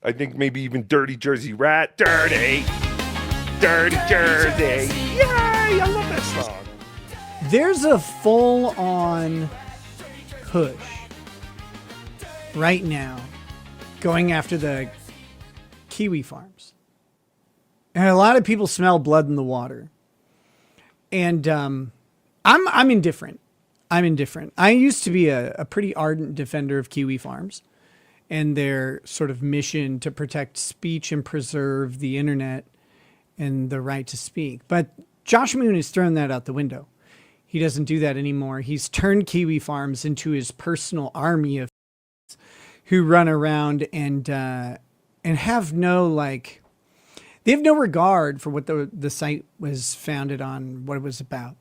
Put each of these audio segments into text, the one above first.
I think maybe even Dirty Jersey Rat. Dirty Jersey. Yay! I love that song. There's a full-on push right now going after the Kiwi Farms. And a lot of people smell blood in the water. And I'm indifferent. I'm indifferent. I used to be a pretty ardent defender of Kiwi Farms and their sort of mission to protect speech and preserve the internet and the right to speak. But Josh Moon has thrown that out the window. He doesn't do that anymore. He's turned Kiwi Farms into his personal army of who run around and have no, like, they have no regard for what the site was founded on, what it was about.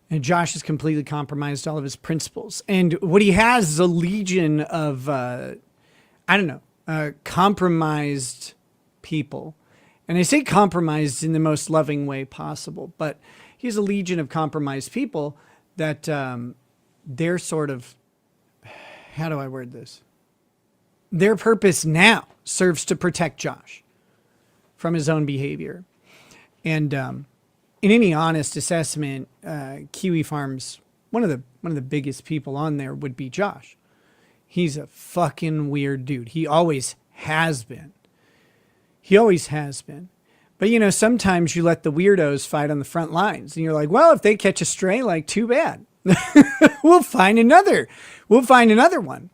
And Josh has completely compromised all of his principles. And what he has is a legion of, compromised people. And I say compromised in the most loving way possible, but he has a legion of compromised people that they're sort of, how do I word this? Their purpose now serves to protect Josh from his own behavior. And in any honest assessment, Kiwi Farms, one of the biggest people on there would be Josh. He's a fucking weird dude. He always has been. He always has been. But, you know, sometimes you let the weirdos fight on the front lines. And you're like, well, if they catch a stray, like, too bad. We'll find another. We'll find another one.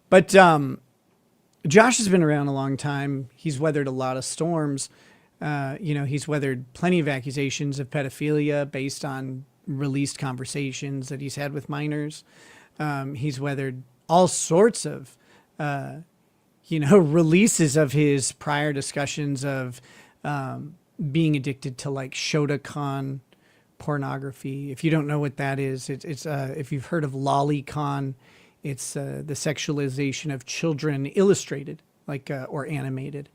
But Josh has been around a long time. He's weathered a lot of storms. He's weathered plenty of accusations of pedophilia based on released conversations that he's had with minors. He's weathered all sorts of, releases of his prior discussions of being addicted to, like, Shotokan pornography. If you don't know what that is, it's if you've heard of lolicon, it's the sexualization of children illustrated, like or animated,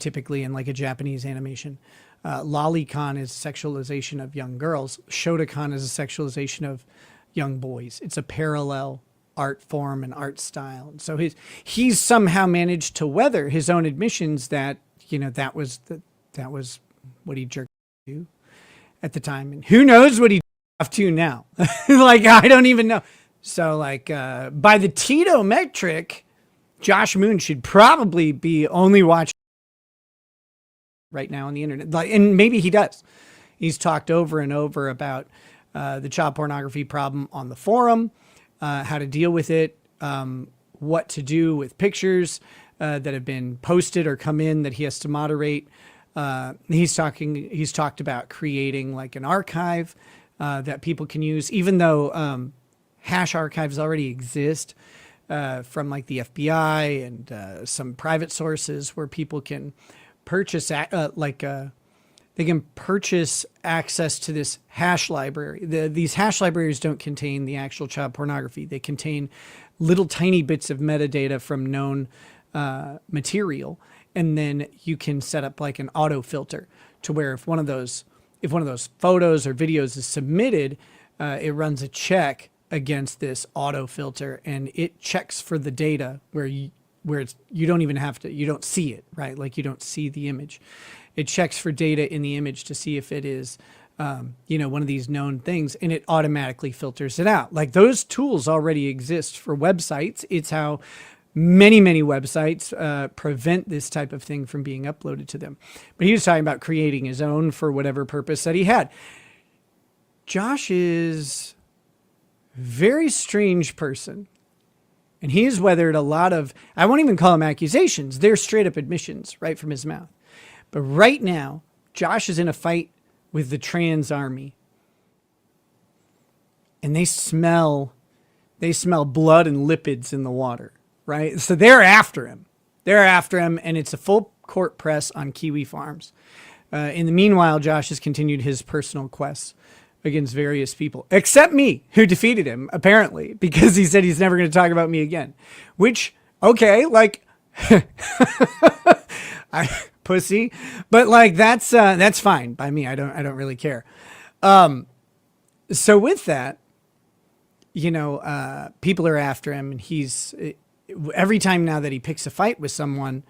typically in like a Japanese animation. Lolicon is sexualization of young girls. Shotokan is a sexualization of young boys. It's a parallel art form and art style. And so he's somehow managed to weather his own admissions that, you know, that was what he jerked to at the time. And who knows what he off to now? Like, I don't even know. So, like, by the Tito metric, Josh Moon should probably be only watching right now on the internet. Like, and maybe he does. He's talked over and over about the child pornography problem on the forum, how to deal with it, what to do with pictures that have been posted or come in that he has to moderate. He's talked about creating like an archive that people can use, even though hash archives already exist from like the FBI and some private sources where people can purchase they can purchase access to this hash library. These hash libraries don't contain the actual child pornography. They contain little tiny bits of metadata from known material. And then you can set up like an auto filter to where if one of those photos or videos is submitted, it runs a check against this auto filter and it checks for the data where you don't see it, right? Like you don't see the image. It checks for data in the image to see if it is, one of these known things, and it automatically filters it out. Like those tools already exist for websites. It's how many websites prevent this type of thing from being uploaded to them. But he was talking about creating his own for whatever purpose that he had. Josh is a very strange person. And he has weathered a lot of, I won't even call them accusations. They're straight up admissions right from his mouth. But right now, Josh is in a fight with the trans army. And they smell blood and lipids in the water, right? So they're after him. And it's a full court press on Kiwi Farms. In the meanwhile, Josh has continued his personal quests against various people, except me, who defeated him, apparently, because he said he's never going to talk about me again. Which, okay, like, pussy, but like that's fine by me. I don't really care. So with that, people are after him, and he's every time now that he picks a fight with someone,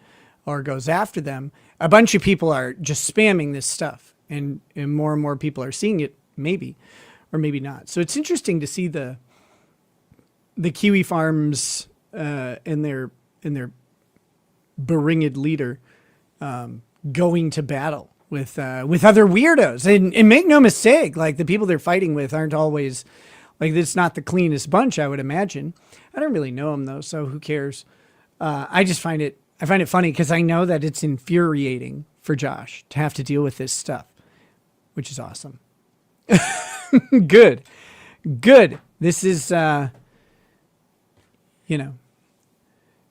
or goes after them, a bunch of people are just spamming this stuff, and more people are seeing it, maybe, or maybe not. So it's interesting to see the Kiwi Farms and their beringed leader going to battle with other weirdos. And make no mistake, like, the people they're fighting with aren't always, like, it's not the cleanest bunch, I would imagine. I don't really know them though, so who cares? I find it funny because I know that it's infuriating for Josh to have to deal with this stuff, which is awesome. Good. This is,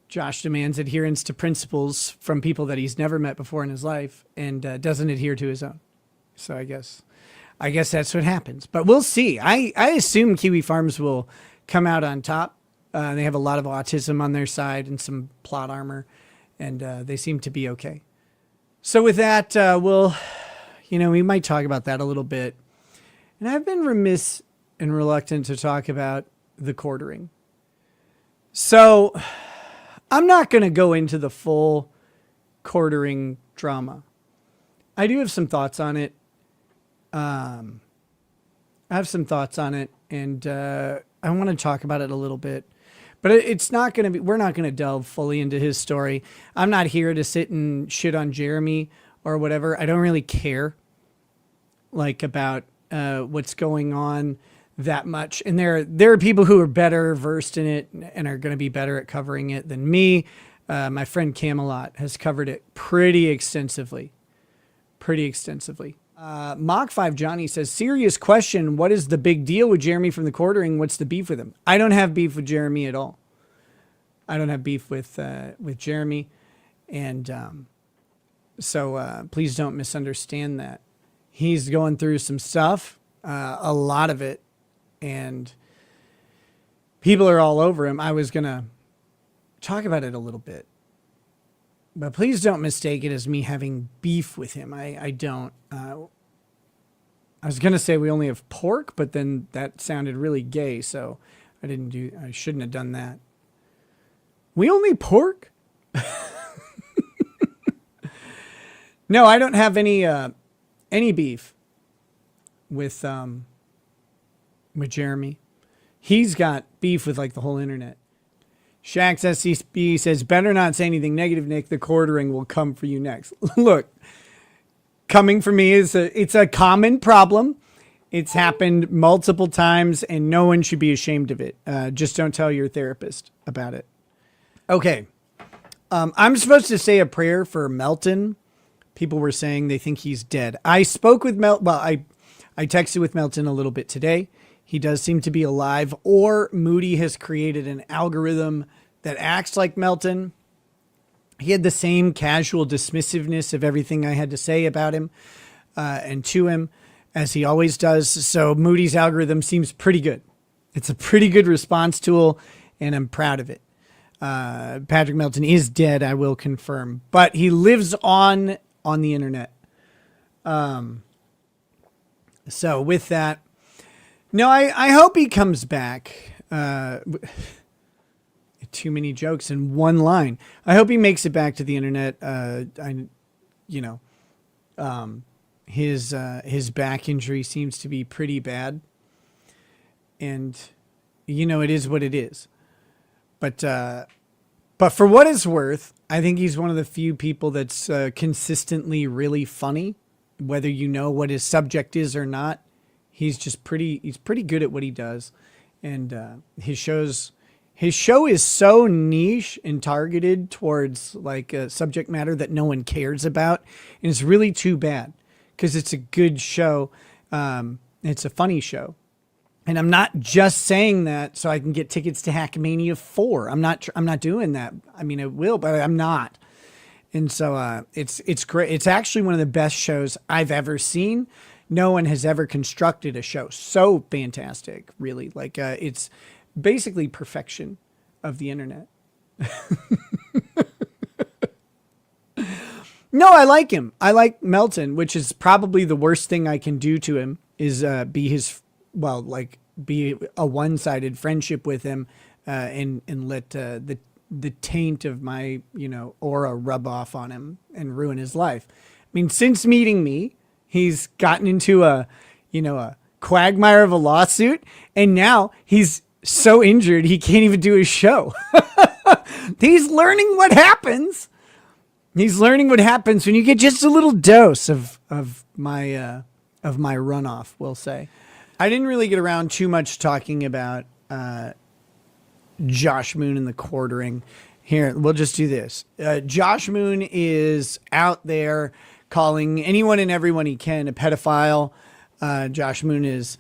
Josh demands adherence to principles from people that he's never met before in his life, and doesn't adhere to his own. So I guess that's what happens. But we'll see. I assume Kiwi Farms will come out on top. They have a lot of autism on their side and some plot armor, and they seem to be okay. So with that, we might talk about that a little bit. And I've been remiss and reluctant to talk about TheQuatering. So I'm not going to go into the full quartering drama. I do have some thoughts on it. And I want to talk about it a little bit. But we're not going to delve fully into his story. I'm not here to sit and shit on Jeremy or whatever. I don't really care, about what's going on that much. And there are people who are better versed in it and are going to be better at covering it than me. My friend Camelot has covered it pretty extensively. Mach 5 Johnny says, serious question. What is the big deal with Jeremy from TheQuatering? What's the beef with him? I don't have beef with Jeremy at all. I don't have beef with Jeremy. And so please don't misunderstand that. He's going through some stuff, a lot of it, and people are all over him. I was going to talk about it a little bit, but please don't mistake it as me having beef with him. I don't. I was going to say we only have pork, but then that sounded really gay, so I shouldn't have done that. We only pork? No, I don't have any beef with Jeremy. He's got beef with the whole internet. Shax SCB says, better not say anything negative, Nick. TheQuatering will come for you next. Look, coming for me it's a common problem. It's happened multiple times and no one should be ashamed of it. Just don't tell your therapist about it. Okay. I'm supposed to say a prayer for Melton. People were saying they think he's dead. I spoke with I texted with Melton a little bit today. He does seem to be alive, or Moody has created an algorithm that acts like Melton. He had the same casual dismissiveness of everything I had to say about him and to him, as he always does. So Moody's algorithm seems pretty good. It's a pretty good response tool, and I'm proud of it. Patrick Melton is dead, I will confirm, but he lives on the internet. So with that, no, I hope he comes back. Too many jokes in one line. I hope he makes it back to the internet. His back injury seems to be pretty bad, and it is what it is. But for what it's worth, I think he's one of the few people that's consistently really funny, whether you know what his subject is or not. He's pretty good at what he does. And his show is so niche and targeted towards a subject matter that no one cares about. And it's really too bad because it's a good show. It's a funny show. And I'm not just saying that so I can get tickets to Hackamania 4. I'm not doing that. I mean, I will, but I'm not. And so it's great. It's actually one of the best shows I've ever seen. No one has ever constructed a show so fantastic, really. It's basically perfection of the internet. No, I like him. I like Melton, which is probably the worst thing I can do to him is be a one-sided friendship with him and let the taint of my, aura rub off on him and ruin his life. I mean, since meeting me, he's gotten into a quagmire of a lawsuit, and now he's so injured he can't even do his show. He's learning what happens. He's learning what happens when you get just a little dose of my runoff, we'll say. I didn't really get around too much talking about Josh Moon and TheQuatering. Here, we'll just do this. Josh Moon is out there calling anyone and everyone he can a pedophile. Josh Moon is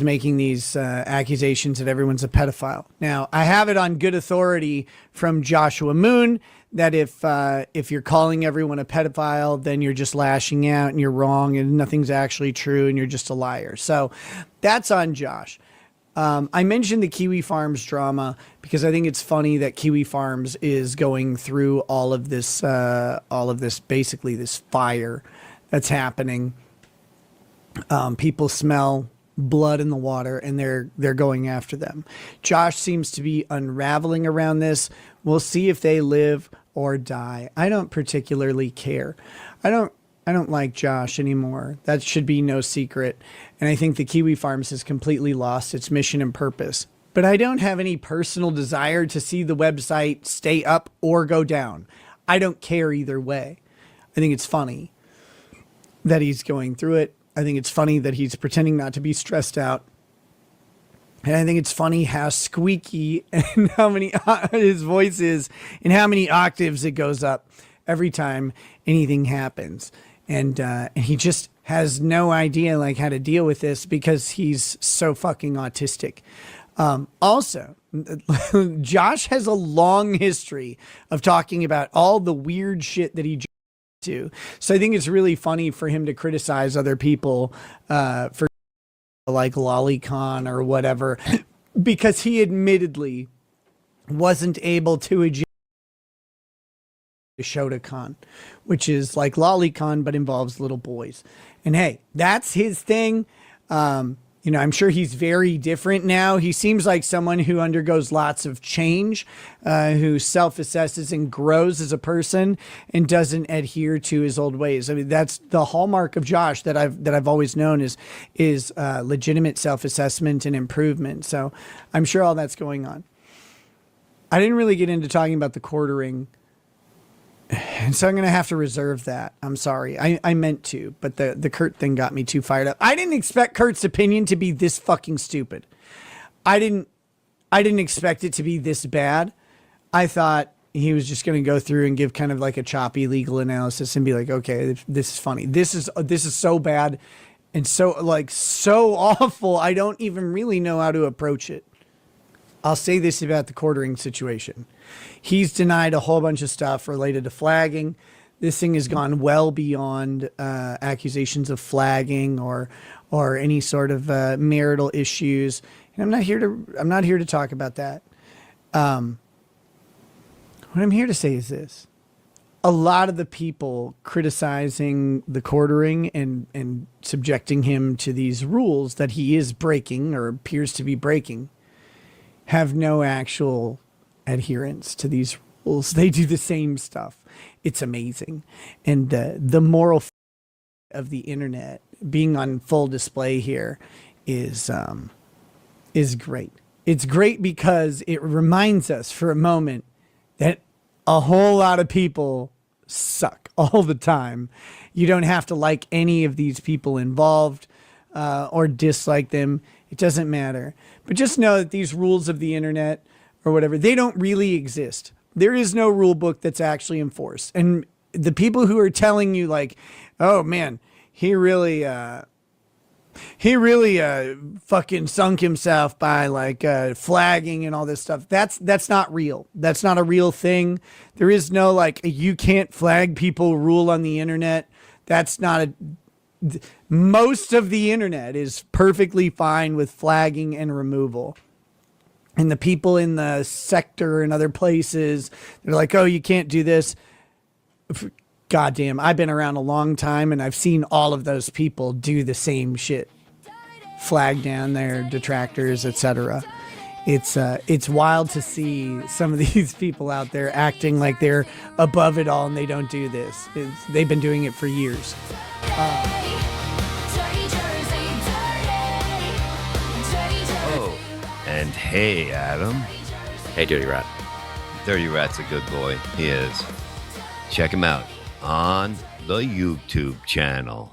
making these accusations that everyone's a pedophile. Now, I have it on good authority from Joshua Moon that if you're calling everyone a pedophile, then you're just lashing out and you're wrong and nothing's actually true and you're just a liar. So that's on Josh. I mentioned the Kiwi Farms drama because I think it's funny that Kiwi Farms is going through all of this, basically this fire that's happening. People smell blood in the water and they're going after them. Josh seems to be unraveling around this. We'll see if they live or die. I don't particularly care. I don't like Josh anymore. That should be no secret. And I think the Kiwi Farms has completely lost its mission and purpose. But I don't have any personal desire to see the website stay up or go down. I don't care either way. I think it's funny that he's going through it. I think it's funny that he's pretending not to be stressed out. And I think it's funny how squeaky and how many his voice is and how many octaves it goes up every time anything happens. And he just has no idea like how to deal with this because he's so fucking autistic. Also, Josh has a long history of talking about all the weird shit that he do. So I think it's really funny for him to criticize other people for like lolicon or whatever, because he admittedly wasn't able to eject Shotacon, which is like lolicon but involves little boys. And hey, that's his thing. I'm sure he's very different now. He seems like someone who undergoes lots of change, who self-assesses and grows as a person and doesn't adhere to his old ways. I mean, that's the hallmark of Josh that I've always known is legitimate self-assessment and improvement. So I'm sure all that's going on. I didn't really get into talking about TheQuatering, and so I'm going to have to reserve that. I'm sorry. I meant to, but the Kurt thing got me too fired up. I didn't expect Kurt's opinion to be this fucking stupid. I didn't expect it to be this bad. I thought he was just going to go through and give kind of like a choppy legal analysis and be like, okay, this is funny. This is so bad and so awful. I don't even really know how to approach it. I'll say this about the TheQuatering situation. He's denied a whole bunch of stuff related to flagging. This thing has gone well beyond accusations of flagging or any sort of marital issues. And I'm not here to talk about that. What I'm here to say is this. A lot of the people criticizing the TheQuatering and subjecting him to these rules that he is breaking or appears to be breaking have no actual adherence to these rules. They do the same stuff. It's amazing. And the moral of the internet being on full display here is great. It's great because it reminds us for a moment that a whole lot of people suck all the time. You don't have to like any of these people involved or dislike them. It doesn't matter. But just know that these rules of the internet or whatever, they don't really exist. There is no rule book that's actually enforced. And the people who are telling you like, oh man, he really fucking sunk himself by like flagging and all this stuff. That's not real. That's not a real thing. There is no like, you can't flag people rule on the internet. That's not most of the internet is perfectly fine with flagging and removal. And the people in the sector and other places, they're like, oh, you can't do this. Goddamn, I've been around a long time and I've seen all of those people do the same shit. Flag down their detractors, etc. it's wild to see some of these people out there acting like they're above it all and they don't do this. They've been doing it for years. Oh, and hey, Adam. Hey, Dirty Rat. Dirty Rat's a good boy. He is. Check him out on the YouTube channel.